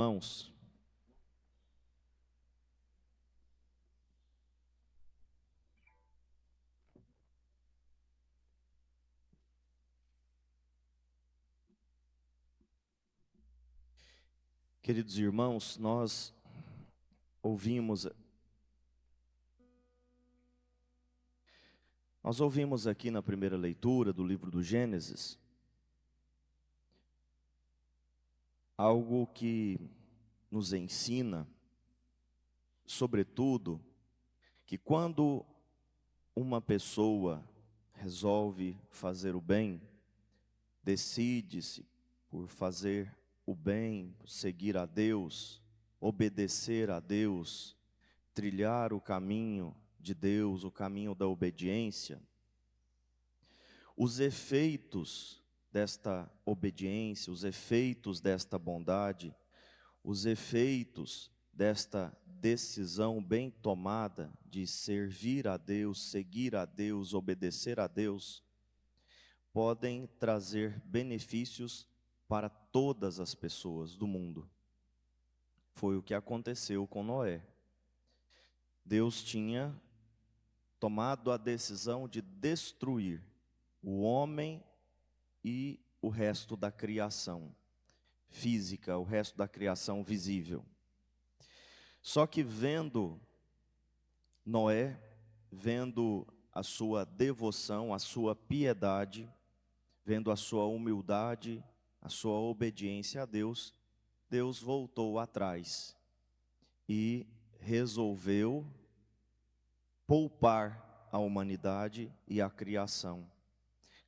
Irmãos, queridos irmãos, nós ouvimos, nós ouvimos aqui na primeira leitura do livro do Gênesis algo que nos ensina, sobretudo, que quando uma pessoa resolve fazer o bem, decide-se por fazer o bem, seguir a Deus, obedecer a Deus, trilhar o caminho de Deus, o caminho da obediência, os efeitos desta obediência, os efeitos desta bondade, os efeitos desta decisão bem tomada de servir a Deus, seguir a Deus, obedecer a Deus, podem trazer benefícios para todas as pessoas do mundo. Foi o que aconteceu com Noé. Deus tinha tomado a decisão de destruir o homem e o resto da criação física, o resto da criação visível. Só que vendo Noé, vendo a sua devoção, a sua piedade, vendo a sua humildade, a sua obediência a Deus, Deus voltou atrás e resolveu poupar a humanidade e a criação,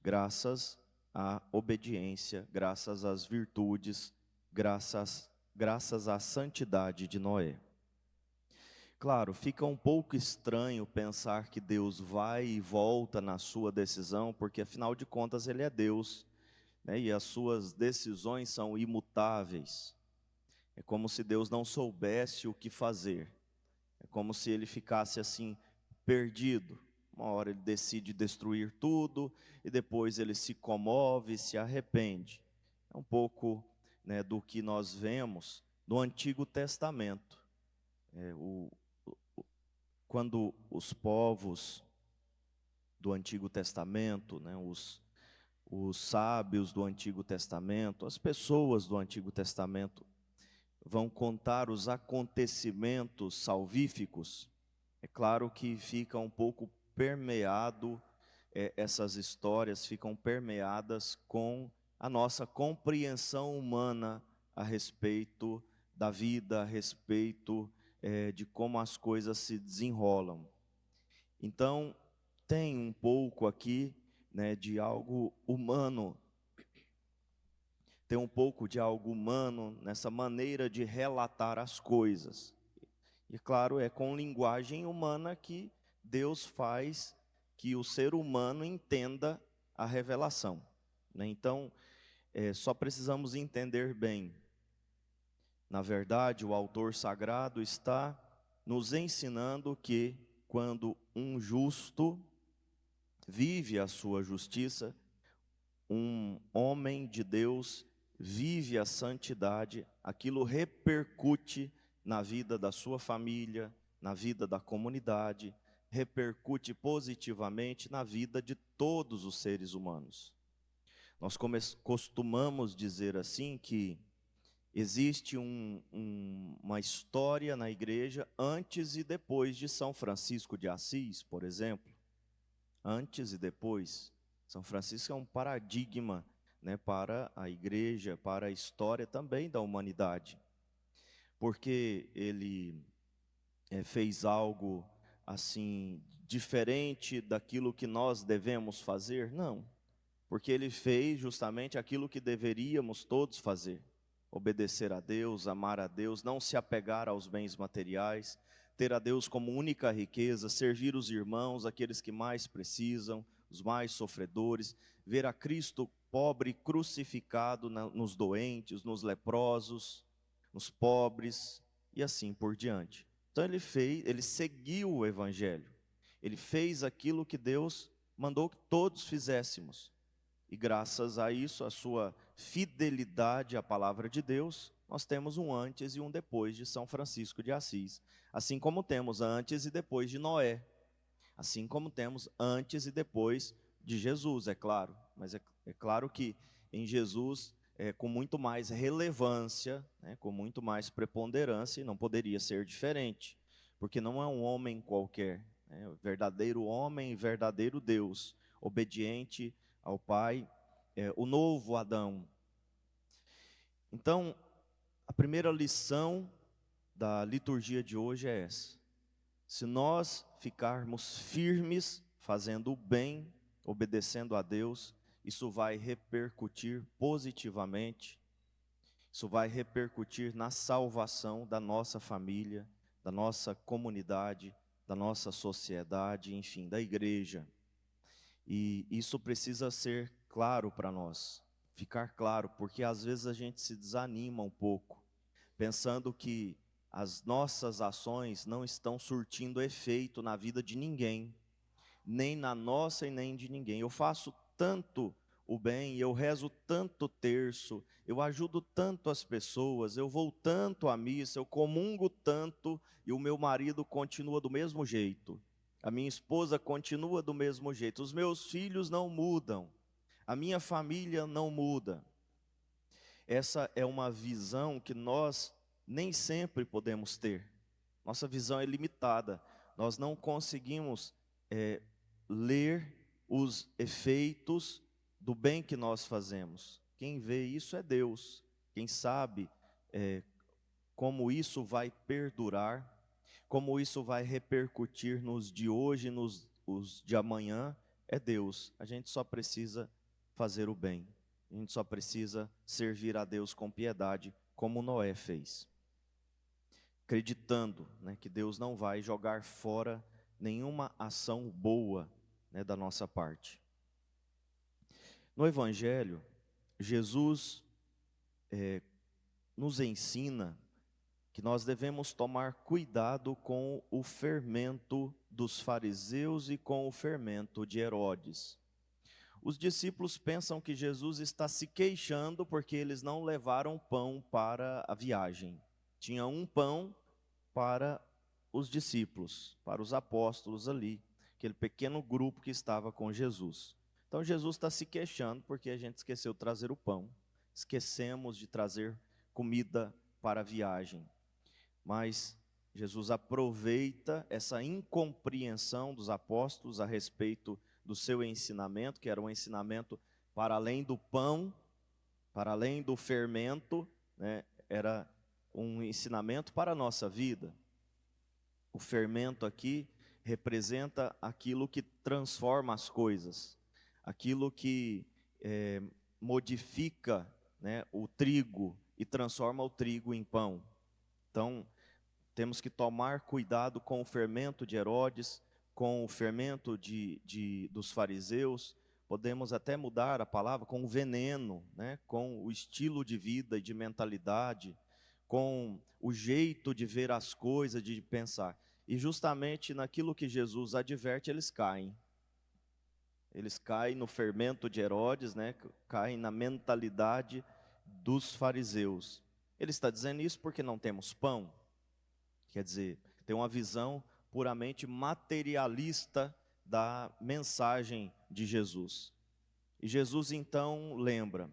graças à obediência, graças às virtudes, graças à santidade de Noé. Claro, fica um pouco estranho pensar que Deus vai e volta na sua decisão, porque afinal de contas Ele é Deus, né? E as suas decisões são imutáveis. É como se Deus não soubesse o que fazer. É como se Ele ficasse assim, perdido. Uma hora Ele decide destruir tudo, e depois Ele se comove, se arrepende. É um pouco, né, do que nós vemos no Antigo Testamento. Quando os povos do Antigo Testamento, né, os sábios do Antigo Testamento, as pessoas do Antigo Testamento vão contar os acontecimentos salvíficos, é claro que fica um pouco permeado, essas histórias ficam permeadas com a nossa compreensão humana a respeito da vida, a respeito de como as coisas se desenrolam. Então, tem um pouco aqui, né, de algo humano, tem um pouco de algo humano nessa maneira de relatar as coisas. E claro, é com linguagem humana que Deus faz que o ser humano entenda a revelação, né? Então, só precisamos entender bem. Na verdade, o autor sagrado está nos ensinando que quando um justo vive a sua justiça, um homem de Deus vive a santidade, aquilo repercute na vida da sua família, na vida da comunidade, repercute positivamente na vida de todos os seres humanos. Nós costumamos dizer assim que existe uma história na igreja antes e depois de São Francisco de Assis, por exemplo. Antes e depois. São Francisco é um paradigma, né, para a igreja, para a história também da humanidade. Porque ele fez algo assim diferente daquilo que nós devemos fazer? Não. Porque ele fez justamente aquilo que deveríamos todos fazer: obedecer a Deus, amar a Deus, não se apegar aos bens materiais, ter a Deus como única riqueza, servir os irmãos, aqueles que mais precisam, os mais sofredores, ver a Cristo pobre crucificado nos doentes, nos leprosos, nos pobres e assim por diante. Então ele seguiu o evangelho. Ele fez aquilo que Deus mandou que todos fizéssemos. E graças a isso, a sua fidelidade à palavra de Deus, nós temos um antes e um depois de São Francisco de Assis. Assim como temos antes e depois de Noé. Assim como temos antes e depois de Jesus, é claro. Mas é claro que em Jesus, com muito mais relevância, né, com muito mais preponderância, e não poderia ser diferente. Porque não é um homem qualquer, né, verdadeiro homem e verdadeiro Deus, obediente ao Pai, o novo Adão. Então, a primeira lição da liturgia de hoje é essa. Se nós ficarmos firmes, fazendo o bem, obedecendo a Deus, isso vai repercutir positivamente, isso vai repercutir na salvação da nossa família, da nossa comunidade, da nossa sociedade, enfim, da igreja. E isso precisa ser claro para nós, ficar claro, porque às vezes a gente se desanima um pouco, pensando que as nossas ações não estão surtindo efeito na vida de ninguém, nem na nossa e nem de ninguém. Eu faço tanto o bem, eu rezo tanto terço, eu ajudo tanto as pessoas, eu vou tanto à missa, eu comungo tanto e o meu marido continua do mesmo jeito. A minha esposa continua do mesmo jeito, os meus filhos não mudam, a minha família não muda. Essa é uma visão que nós nem sempre podemos ter. Nossa visão é limitada. Nós não conseguimos ler os efeitos do bem que nós fazemos. Quem vê isso é Deus. Quem sabe como isso vai perdurar, como isso vai repercutir nos de hoje e nos os de amanhã, é Deus. A gente só precisa fazer o bem. A gente só precisa servir a Deus com piedade, como Noé fez. Acreditando, né, que Deus não vai jogar fora nenhuma ação boa, né, da nossa parte. No Evangelho, Jesus nos ensina que nós devemos tomar cuidado com o fermento dos fariseus e com o fermento de Herodes. Os discípulos pensam que Jesus está se queixando porque eles não levaram pão para a viagem. Tinha um pão para os discípulos, para os apóstolos ali, aquele pequeno grupo que estava com Jesus. Então Jesus está se queixando porque a gente esqueceu de trazer o pão, esquecemos de trazer comida para a viagem. Mas Jesus aproveita essa incompreensão dos apóstolos a respeito do seu ensinamento, que era um ensinamento para além do pão, para além do fermento, né, era um ensinamento para a nossa vida. O fermento aqui representa aquilo que transforma as coisas, aquilo que modifica, né, o trigo e transforma o trigo em pão. Então, temos que tomar cuidado com o fermento de Herodes, com o fermento dos fariseus. Podemos até mudar a palavra com o veneno, né? Com o estilo de vida e de mentalidade, com o jeito de ver as coisas, de pensar. E justamente naquilo que Jesus adverte, eles caem. Eles caem no fermento de Herodes, né? Caem na mentalidade dos fariseus. Ele está dizendo isso porque não temos pão. Quer dizer, tem uma visão puramente materialista da mensagem de Jesus. E Jesus então lembra: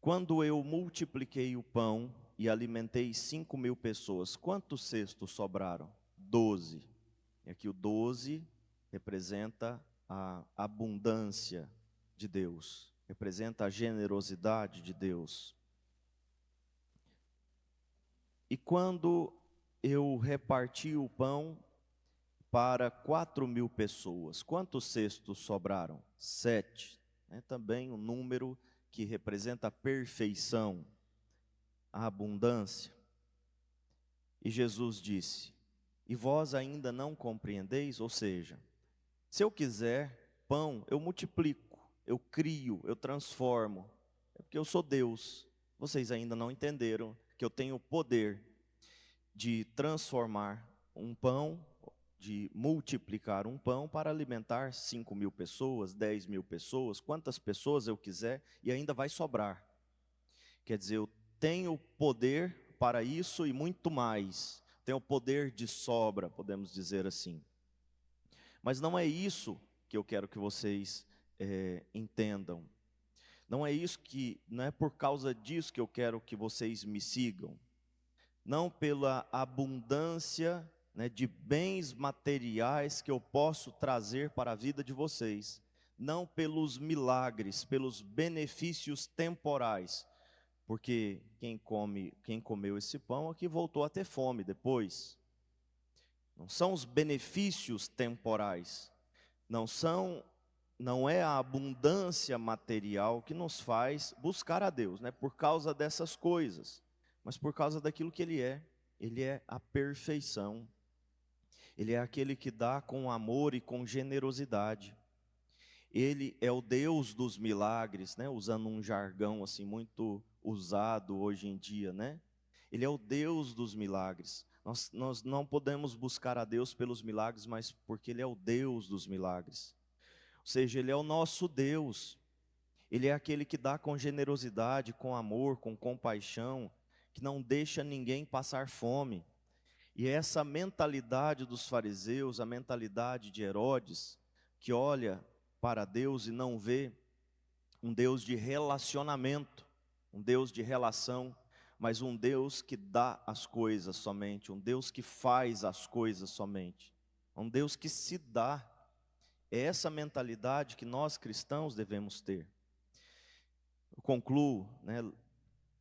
quando eu multipliquei o pão e alimentei 5.000 pessoas, quantos cestos sobraram? 12. E aqui o 12 representa a abundância de Deus, representa a generosidade de Deus. E quando eu reparti o pão para 4.000 pessoas, quantos cestos sobraram? 7. Também um número que representa a perfeição, a abundância. E Jesus disse: e vós ainda não compreendeis? Ou seja, se eu quiser pão, eu multiplico, eu crio, eu transformo. É porque eu sou Deus. Vocês ainda não entenderam que eu tenho o poder de transformar um pão, de multiplicar um pão para alimentar 5.000 pessoas, 10.000 pessoas, quantas pessoas eu quiser, e ainda vai sobrar. Quer dizer, eu tenho poder para isso e muito mais. Tenho poder de sobra, podemos dizer assim. Mas não é isso que eu quero que vocês entendam. Não é isso não é por causa disso que eu quero que vocês me sigam. Não pela abundância, né, de bens materiais que eu posso trazer para a vida de vocês. Não pelos milagres, pelos benefícios temporais. Porque quem comeu esse pão aqui voltou a ter fome depois. Não são os benefícios temporais. Não é a abundância material que nos faz buscar a Deus, né? Por causa dessas coisas, mas por causa daquilo que Ele é. Ele é a perfeição. Ele é aquele que dá com amor e com generosidade. Ele é o Deus dos milagres, né? Usando um jargão assim muito usado hoje em dia, né? Ele é o Deus dos milagres. Nós não podemos buscar a Deus pelos milagres, mas porque Ele é o Deus dos milagres. Ou seja, Ele é o nosso Deus. Ele é aquele que dá com generosidade, com amor, com compaixão, que não deixa ninguém passar fome. E essa mentalidade dos fariseus, a mentalidade de Herodes, que olha para Deus e não vê um Deus de relacionamento, um Deus de relação, mas um Deus que dá as coisas somente, um Deus que faz as coisas somente, um Deus que se dá. É essa mentalidade que nós cristãos devemos ter. Eu concluo, né,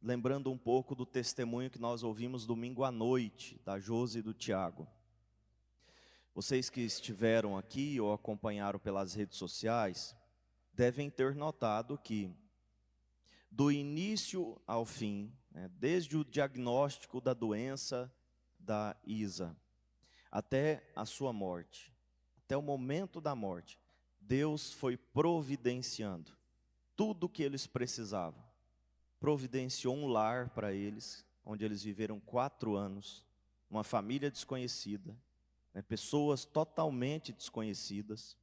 lembrando um pouco do testemunho que nós ouvimos domingo à noite, da Josi e do Tiago. Vocês que estiveram aqui ou acompanharam pelas redes sociais, devem ter notado que, do início ao fim, né, desde o diagnóstico da doença da Isa, até a sua morte, até o momento da morte, Deus foi providenciando tudo o que eles precisavam. Providenciou um lar para eles, onde eles viveram 4 anos, uma família desconhecida, né, pessoas totalmente desconhecidas.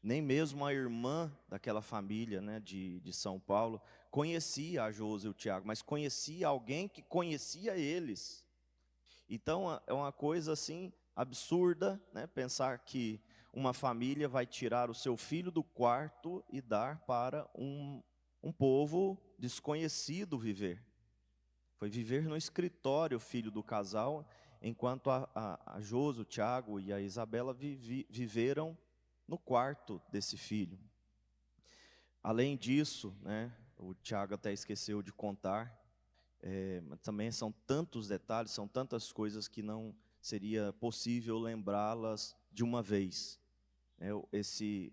Nem mesmo a irmã daquela família, né, de São Paulo conhecia a Josi e o Tiago, mas conhecia alguém que conhecia eles. Então é uma coisa assim absurda, né, pensar que uma família vai tirar o seu filho do quarto e dar para um povo desconhecido viver. Foi viver no escritório o filho do casal, enquanto a Josi, o Tiago e a Isabela viveram no quarto desse filho. Além disso, né, o Tiago até esqueceu de contar, mas também são tantos detalhes, são tantas coisas que não seria possível lembrá-las de uma vez.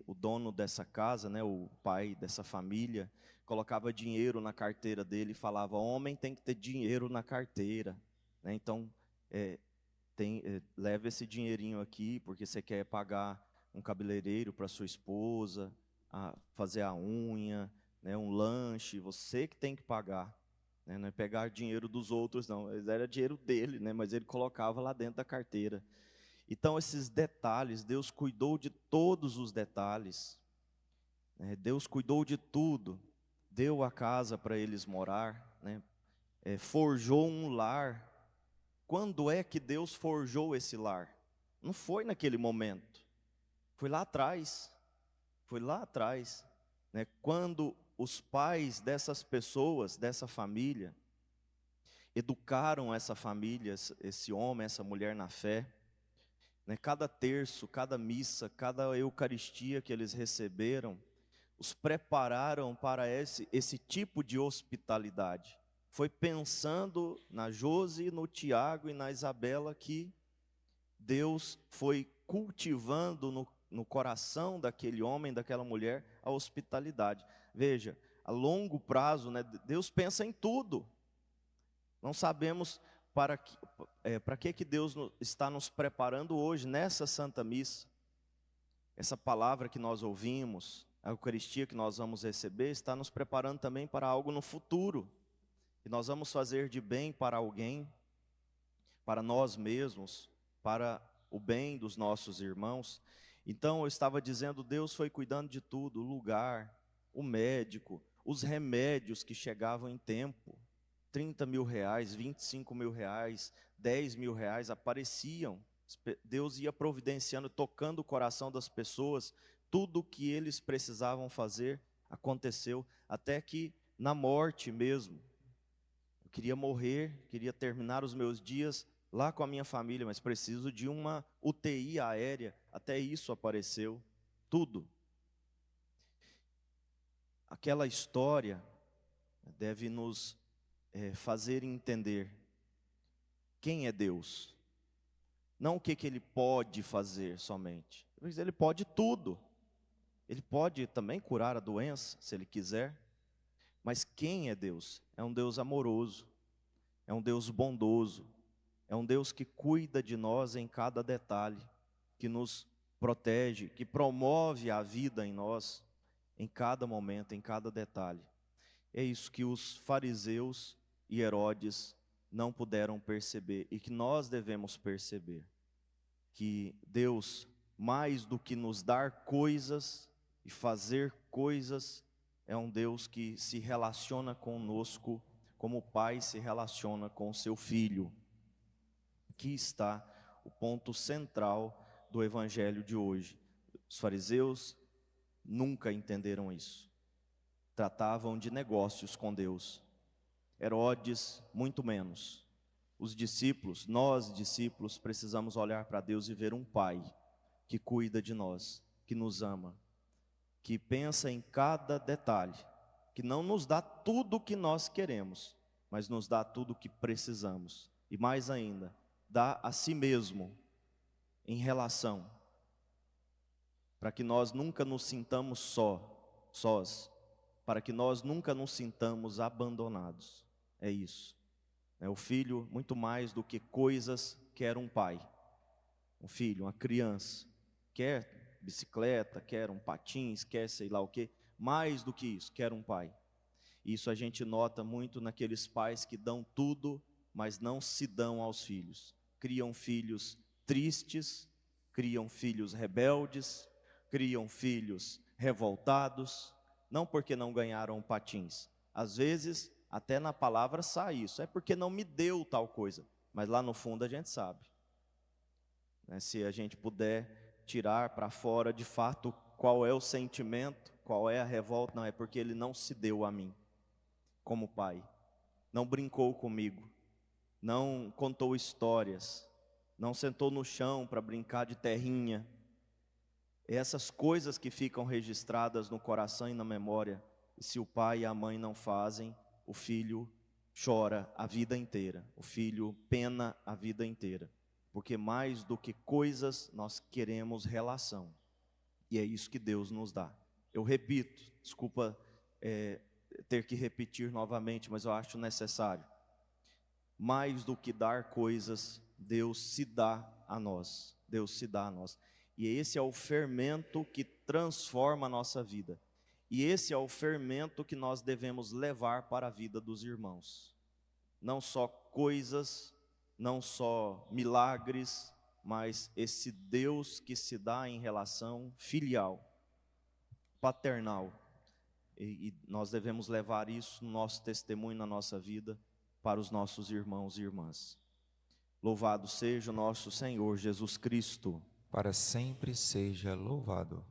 O dono dessa casa, né, o pai dessa família, colocava dinheiro na carteira dele e falava: homem tem que ter dinheiro na carteira, né? Então, leva esse dinheirinho aqui, porque você quer pagar um cabeleireiro para sua esposa, fazer a unha, né, um lanche, você que tem que pagar, né, não é pegar dinheiro dos outros, não, era dinheiro dele, né, mas ele colocava lá dentro da carteira. Então, esses detalhes, Deus cuidou de todos os detalhes, né, Deus cuidou de tudo, deu a casa para eles morar, né, forjou um lar. Quando é que Deus forjou esse lar? Não foi naquele momento, foi lá atrás. Foi lá atrás, né, quando os pais dessas pessoas, dessa família, educaram essa família, esse homem, essa mulher na fé, né, cada terço, cada missa, cada eucaristia que eles receberam, os prepararam para esse tipo de hospitalidade. Foi pensando na Josi, no Tiago e na Isabela que Deus foi cultivando no coração daquele homem, daquela mulher, a hospitalidade. Veja, a longo prazo, né, Deus pensa em tudo. Não sabemos para que Deus está nos preparando hoje, nessa Santa Missa. Essa palavra que nós ouvimos, a Eucaristia que nós vamos receber, está nos preparando também para algo no futuro. E nós vamos fazer de bem para alguém, para nós mesmos, para o bem dos nossos irmãos. Então eu estava dizendo, Deus foi cuidando de tudo, o lugar, o médico, os remédios que chegavam em tempo, 30 mil reais, 25 mil reais, 10 mil reais, apareciam. Deus ia providenciando, tocando o coração das pessoas, tudo o que eles precisavam fazer aconteceu, até que na morte mesmo, eu queria morrer, queria terminar os meus dias lá com a minha família, mas preciso de uma UTI aérea, até isso apareceu, tudo. Aquela história deve nos fazer entender quem é Deus. Não o que Ele pode fazer somente. Ele pode tudo. Ele pode também curar a doença, se Ele quiser. Mas quem é Deus? É um Deus amoroso, é um Deus bondoso, é um Deus que cuida de nós em cada detalhe, que nos protege, que promove a vida em nós, em cada momento, em cada detalhe. É isso que os fariseus e Herodes não puderam perceber e que nós devemos perceber. Que Deus, mais do que nos dar coisas e fazer coisas, é um Deus que se relaciona conosco como o pai se relaciona com o seu filho. Aqui está o ponto central do evangelho de hoje. Os fariseus nunca entenderam isso. Tratavam de negócios com Deus. Herodes, muito menos. Os discípulos, nós discípulos, precisamos olhar para Deus e ver um Pai que cuida de nós, que nos ama, que pensa em cada detalhe, que não nos dá tudo o que nós queremos, mas nos dá tudo o que precisamos. E mais ainda, dá a si mesmo em relação, para que nós nunca nos sintamos sós, para que nós nunca nos sintamos abandonados. É isso. O filho, muito mais do que coisas, quer um pai. Um filho, uma criança, quer bicicleta, quer um patins, quer sei lá o quê. Mais do que isso, quer um pai. Isso a gente nota muito naqueles pais que dão tudo, mas não se dão aos filhos. Criam filhos tristes, criam filhos rebeldes, criam filhos revoltados, não porque não ganharam patins. Às vezes, até na palavra sai isso, é porque não me deu tal coisa. Mas lá no fundo a gente sabe. Se a gente puder tirar para fora de fato qual é o sentimento, qual é a revolta, não, é porque ele não se deu a mim, como pai. Não brincou comigo, não contou histórias, não sentou no chão para brincar de terrinha. Essas coisas que ficam registradas no coração e na memória, e se o pai e a mãe não fazem, o filho chora a vida inteira, o filho pena a vida inteira, porque mais do que coisas nós queremos relação, e é isso que Deus nos dá. Eu repito, desculpa ter que repetir novamente, mas eu acho necessário. Mais do que dar coisas, Deus se dá a nós, Deus se dá a nós, e esse é o fermento que transforma a nossa vida. E esse é o fermento que nós devemos levar para a vida dos irmãos. Não só coisas, não só milagres, mas esse Deus que se dá em relação filial, paternal. E nós devemos levar isso no nosso testemunho, na nossa vida, para os nossos irmãos e irmãs. Louvado seja o nosso Senhor Jesus Cristo. Para sempre seja louvado.